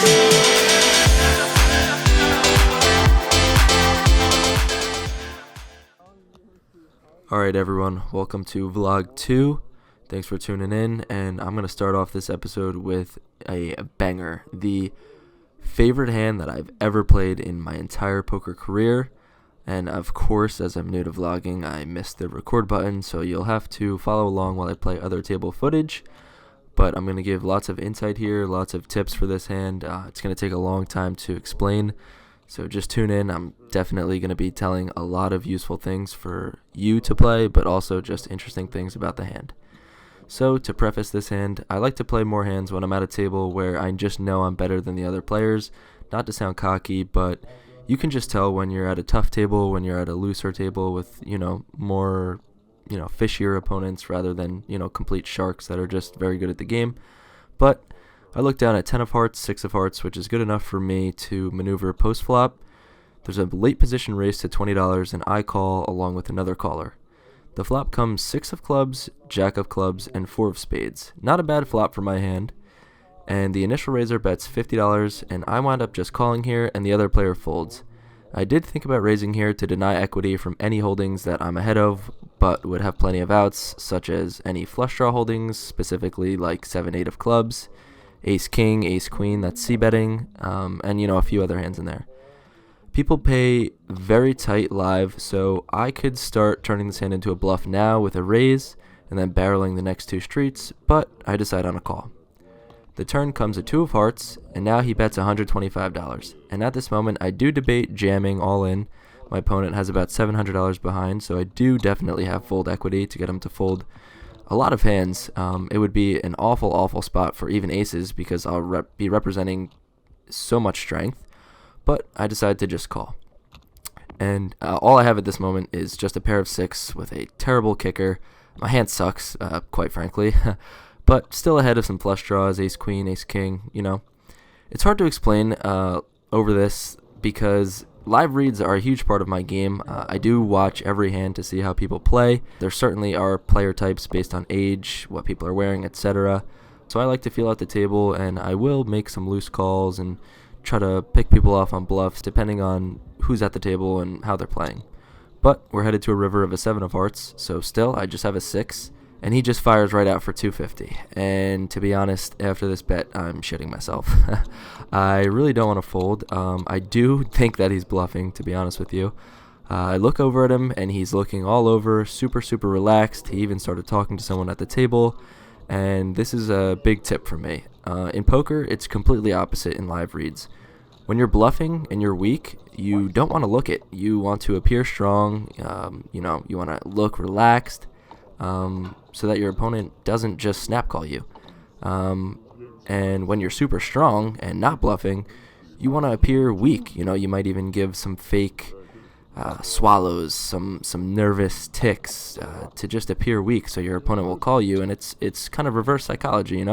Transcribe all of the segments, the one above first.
Alright everyone, welcome to vlog 2. Thanks for tuning in, and I'm going to start off this episode with a banger. The favorite hand that I've ever played in my entire poker career. And of course, as I'm new to vlogging, I missed the record button, so you'll have to follow along while I play other table footage. But I'm going to give lots of insight here, lots of tips for this hand. It's going to take a long time to explain. So just tune in. I'm definitely going to be telling a lot of useful things for you to play, but also just interesting things about the hand. So to preface this hand, I like to play more hands when I'm at a table where I just know I'm better than the other players. Not to sound cocky, but you can just tell when you're at a tough table, when you're at a looser table with, more, fishier opponents rather than, complete sharks that are just very good at the game. But I look down at 10 of hearts, 6 of hearts, which is good enough for me to maneuver post-flop. There's a late position raise to $20, and I call along with another caller. The flop comes 6 of clubs, jack of clubs, and 4 of spades. Not a bad flop for my hand. And the initial raiser bets $50, and I wind up just calling here, and the other player folds. I did think about raising here to deny equity from any holdings that I'm ahead of, but would have plenty of outs, such as any flush draw holdings, specifically like 7-8 of clubs, ace-king, ace-queen, that's c-betting, and a few other hands in there. People pay very tight live, so I could start turning this hand into a bluff now with a raise, and then barreling the next 2 streets, but I decide on a call. The turn comes at 2 of hearts, and now he bets $125, and at this moment I do debate jamming all in. My opponent has about $700 behind, so I do definitely have fold equity to get him to fold a lot of hands. It would be an awful spot for even aces because I'll be representing so much strength, but I decide to just call. And all I have at this moment is just a pair of 6 with a terrible kicker. My hand sucks, quite frankly, but still ahead of some flush draws, ace-queen, ace-king, It's hard to explain over this because live reads are a huge part of my game. I do watch every hand to see how people play. There certainly are player types based on age, what people are wearing, etc. So I like to feel out the table, and I will make some loose calls and try to pick people off on bluffs depending on who's at the table and how they're playing. But we're headed to a river of a 7 of hearts, so still I just have a 6, and he just fires right out for $250. And to be honest, after this bet, I'm shitting myself. I really don't want to fold. I do think that he's bluffing, to be honest with you. I look over at him, and he's looking all over, super relaxed. He even started talking to someone at the table, and this is a big tip from me. In poker, it's completely opposite in live reads. When you're bluffing and you're weak, you don't want to look it. You want to appear strong. You want to look relaxed. So that your opponent doesn't just snap call you. And when you're super strong and not bluffing, you want to appear weak. You might even give some fake swallows, some nervous ticks to just appear weak, so your opponent will call you. And it's kind of reverse psychology,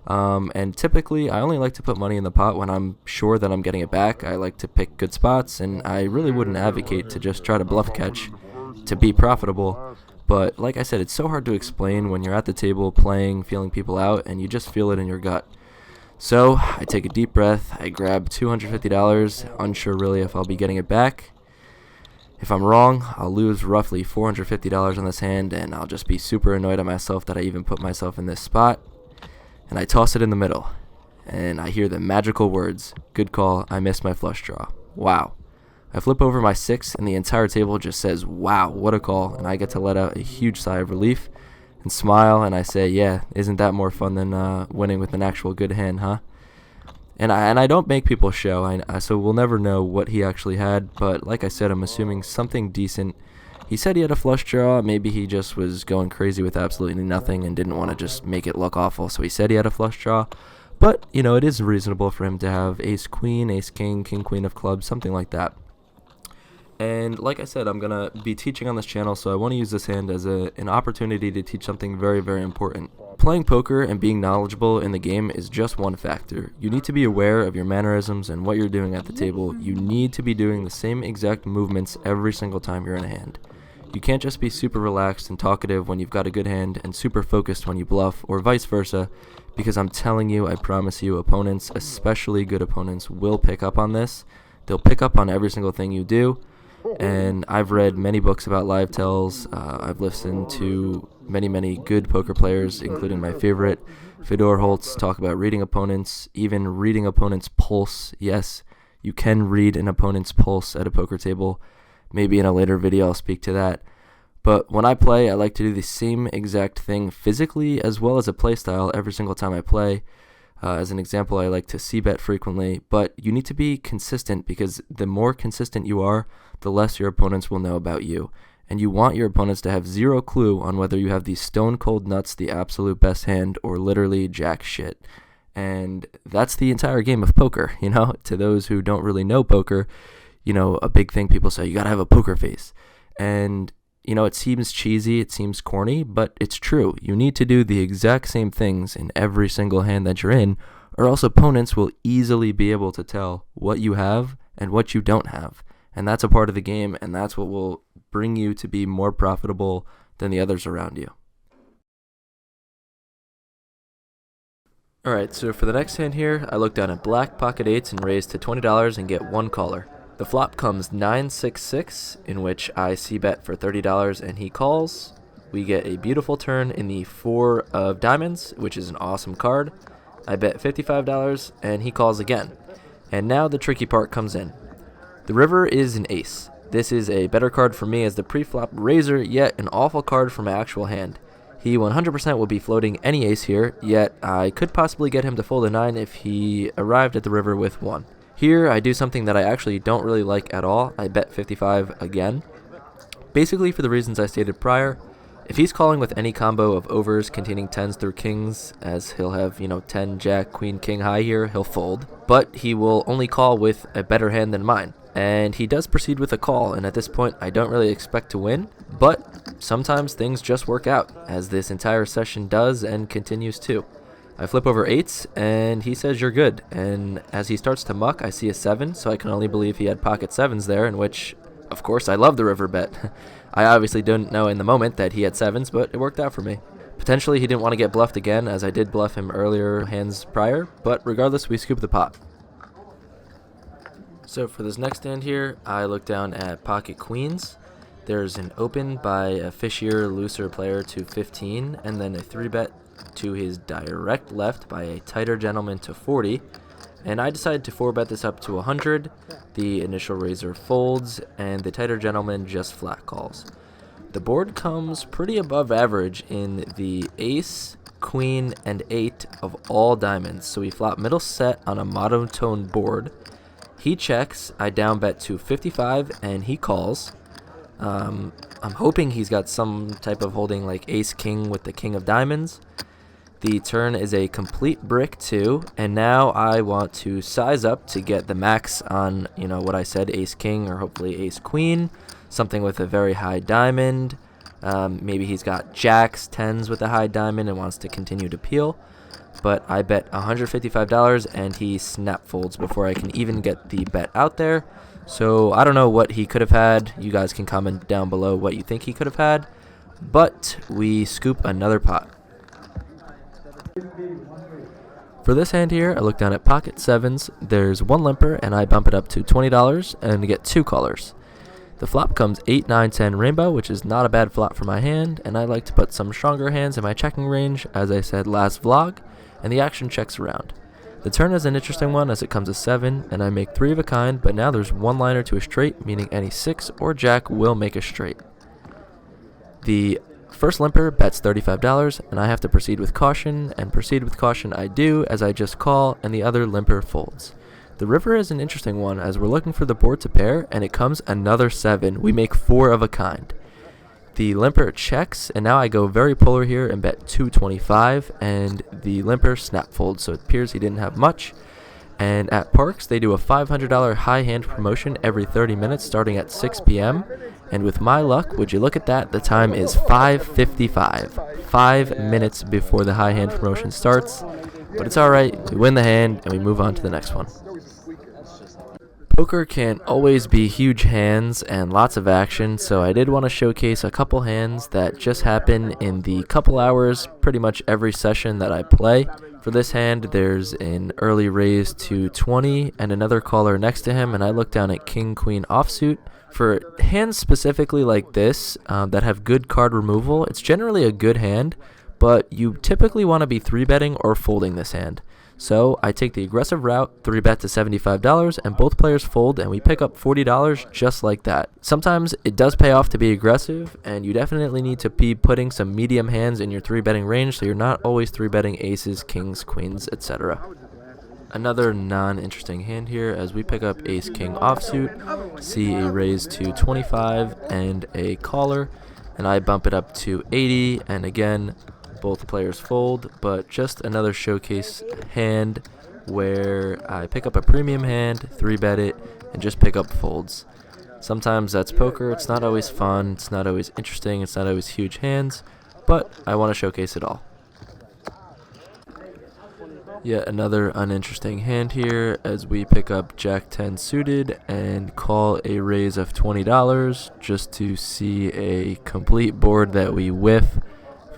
And typically, I only like to put money in the pot when I'm sure that I'm getting it back. I like to pick good spots, and I really wouldn't advocate to just try to bluff catch to be profitable. But like I said, it's so hard to explain when you're at the table playing, feeling people out, and you just feel it in your gut. So I take a deep breath, I grab $250, unsure really if I'll be getting it back. If I'm wrong, I'll lose roughly $450 on this hand, and I'll just be super annoyed at myself that I even put myself in this spot. And I toss it in the middle, and I hear the magical words, "Good call, I missed my flush draw." Wow. I flip over my 6, and the entire table just says, "Wow, what a call," and I get to let out a huge sigh of relief and smile, and I say, "Yeah, isn't that more fun than winning with an actual good hand, huh?" And I don't make people show, so we'll never know what he actually had, but like I said, I'm assuming something decent. He said he had a flush draw. Maybe he just was going crazy with absolutely nothing and didn't want to just make it look awful, so he said he had a flush draw. But, it is reasonable for him to have ace-queen, ace-king, king-queen of clubs, something like that. And like I said, I'm going to be teaching on this channel, so I want to use this hand as an opportunity to teach something very important. Playing poker and being knowledgeable in the game is just one factor. You need to be aware of your mannerisms and what you're doing at the table. You need to be doing the same exact movements every single time you're in a hand. You can't just be super relaxed and talkative when you've got a good hand and super focused when you bluff, or vice versa, because I'm telling you, I promise you, opponents, especially good opponents, will pick up on this. They'll pick up on every single thing you do, and I've read many books about live tells. I've listened to many good poker players, including my favorite, Fedor Holtz, talk about reading opponents, even reading opponents' pulse. Yes, you can read an opponent's pulse at a poker table. Maybe in a later video I'll speak to that. But when I play, I like to do the same exact thing physically as well as a play style every single time I play. As an example, I like to c-bet frequently, but you need to be consistent, because the more consistent you are, the less your opponents will know about you. And you want your opponents to have zero clue on whether you have the stone cold nuts, the absolute best hand, or literally jack shit. And that's the entire game of poker, To those who don't really know poker, a big thing people say, you gotta have a poker face. And, it seems cheesy, it seems corny, but it's true. You need to do the exact same things in every single hand that you're in, or else opponents will easily be able to tell what you have and what you don't have. And that's a part of the game, and that's what will bring you to be more profitable than the others around you. Alright, so for the next hand here, I look down at black pocket eights and raise to $20 and get one caller. The flop comes 9-6-6, in which I c-bet for $30 and he calls. We get a beautiful turn in the 4 of diamonds, which is an awesome card. I bet $55 and he calls again. And now the tricky part comes in. The river is an ace. This is a better card for me as the pre-flop raiser, yet an awful card for my actual hand. He 100% will be floating any ace here, yet I could possibly get him to fold a 9 if he arrived at the river with 1. Here, I do something that I actually don't really like at all. I bet 55 again. Basically for the reasons I stated prior. If he's calling with any combo of overs containing 10s through kings, as he'll have, 10, jack, queen, king high here, he'll fold. But he will only call with a better hand than mine. And he does proceed with a call, and at this point I don't really expect to win. But sometimes things just work out, as this entire session does and continues to. I flip over 8s, and he says you're good, and as he starts to muck, I see a 7, so I can only believe he had pocket 7s there, in which, of course, I love the river bet. I obviously didn't know in the moment that he had 7s, but it worked out for me. Potentially he didn't want to get bluffed again, as I did bluff him earlier hands prior, but regardless, we scoop the pot. So for this next hand here, I look down at pocket queens. There's an open by a fishier, looser player to 15, and then a 3-bet to his direct left by a tighter gentleman to 40, and I decided to 4-bet this up to 100. The initial raiser folds, and the tighter gentleman just flat calls. The board comes pretty above average in the ace, queen, and 8 of all diamonds, so we flop middle set on a monotone board. He checks, I down bet to 55, and he calls. I'm hoping he's got some type of holding like ace-king with the king of diamonds. The turn is a complete brick too, and now I want to size up to get the max on, what I said, ace-king or hopefully ace-queen, something with a very high diamond. Maybe he's got jacks, 10s with a high diamond and wants to continue to peel. But I bet $155 and he snap folds before I can even get the bet out there. So I don't know what he could have had. You guys can comment down below what you think he could have had. But we scoop another pot. For this hand here, I look down at pocket 7s. There's one limper and I bump it up to $20 and get 2 callers. The flop comes 8, 9, 10 rainbow, which is not a bad flop for my hand, and I like to put some stronger hands in my checking range, as I said last vlog, and the action checks around. The turn is an interesting one as it comes a 7, and I make 3 of a kind, but now there's one liner to a straight, meaning any 6 or jack will make a straight. The first limper bets $35, and I have to proceed with caution, and proceed with caution I do as I just call, and the other limper folds. The river is an interesting one as we're looking for the board to pair, and it comes another 7. We make 4 of a kind. The limper checks, and now I go very polar here and bet $225, and the limper snap folds, so it appears he didn't have much. And at Parks, they do a $500 high hand promotion every 30 minutes starting at 6 p.m. And with my luck, would you look at that, the time is 5:55, 5 minutes before the high hand promotion starts. But it's alright, we win the hand, and we move on to the next one. Poker can't always be huge hands and lots of action, so I did want to showcase a couple hands that just happen in the couple hours pretty much every session that I play. For this hand, there's an early raise to 20 and another caller next to him, and I look down at King Queen offsuit. For hands specifically like this that have good card removal, it's generally a good hand, but you typically want to be 3-betting or folding this hand. So I take the aggressive route, 3-bet to $75, and both players fold, and we pick up $40 just like that. Sometimes it does pay off to be aggressive, and you definitely need to be putting some medium hands in your 3-betting range so you're not always 3-betting aces, kings, queens, etc. Another non-interesting hand here as we pick up ace-king offsuit, see a raise to 25 and a caller, and I bump it up to 80, and again, both players fold, but just another showcase hand where I pick up a premium hand, 3-bet it, and just pick up folds. Sometimes that's poker. It's not always fun, it's not always interesting, it's not always huge hands, but I want to showcase it all. Yet another uninteresting hand here as we pick up Jack 10 suited and call a raise of $20 just to see a complete board that we whiff.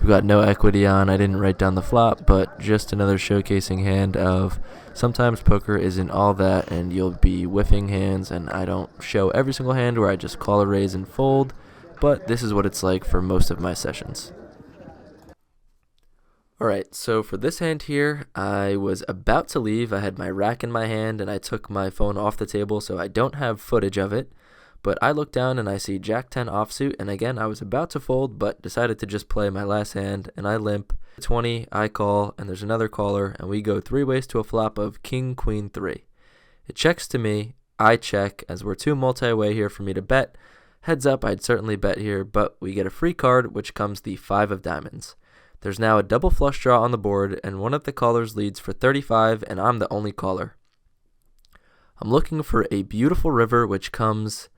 We've got no equity on. I didn't write down the flop, but just another showcasing hand of sometimes poker isn't all that and you'll be whiffing hands, and I don't show every single hand where I just call a raise and fold, but this is what it's like for most of my sessions. Alright, so for this hand here, I was about to leave. I had my rack in my hand and I took my phone off the table, so I don't have footage of it. But I look down and I see Jack 10 offsuit, and again I was about to fold but decided to just play my last hand, and I limp. 20, I call, and there's another caller, and we go 3 ways to a flop of King Queen 3. It checks to me, I check, as we're too multi-way here for me to bet. Heads up, I'd certainly bet here, but we get a free card, which comes the 5 of diamonds. There's now a double flush draw on the board, and one of the callers leads for 35, and I'm the only caller. I'm looking for a beautiful river, which comes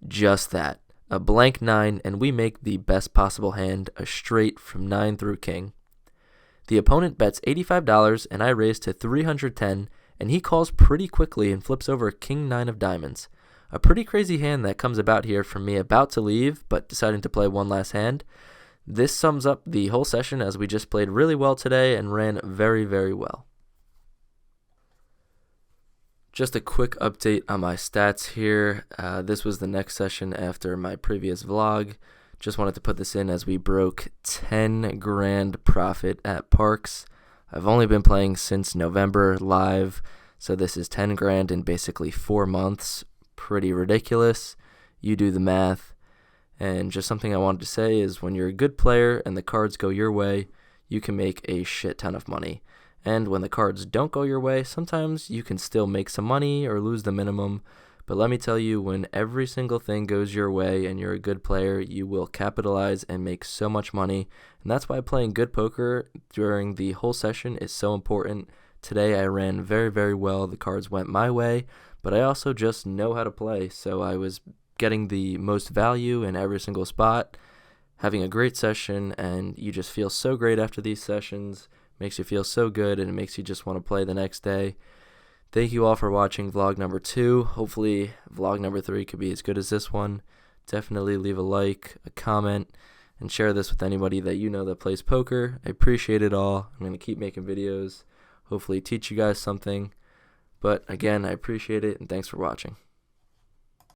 just that, a blank 9, and we make the best possible hand, a straight from 9 through king. The opponent bets $85, and I raise to $310, and he calls pretty quickly and flips over King 9 of diamonds. A pretty crazy hand that comes about here from me about to leave, but deciding to play one last hand. This sums up the whole session as we just played really well today and ran very, very well. Just a quick update on my stats here. This was the next session after my previous vlog. Just wanted to put this in as we broke 10 grand profit at Parks. I've only been playing since November live, so this is 10 grand in basically 4 months. Pretty ridiculous. You do the math. And just something I wanted to say is when you're a good player and the cards go your way, you can make a shit ton of money. And when the cards don't go your way, sometimes you can still make some money or lose the minimum. But let me tell you, when every single thing goes your way and you're a good player, you will capitalize and make so much money. And that's why playing good poker during the whole session is so important. Today I ran very, very well. The cards went my way, but I also just know how to play. So I was getting the most value in every single spot, having a great session, and you just feel so great after these sessions. Makes you feel so good, and it makes you just want to play the next day. Thank you all for watching vlog number 2. Hopefully vlog number 3 could be as good as this one. Definitely leave a like, a comment, and share this with anybody that you know that plays poker. I appreciate it all. I'm going to keep making videos, hopefully teach you guys something. But again, I appreciate it, and thanks for watching.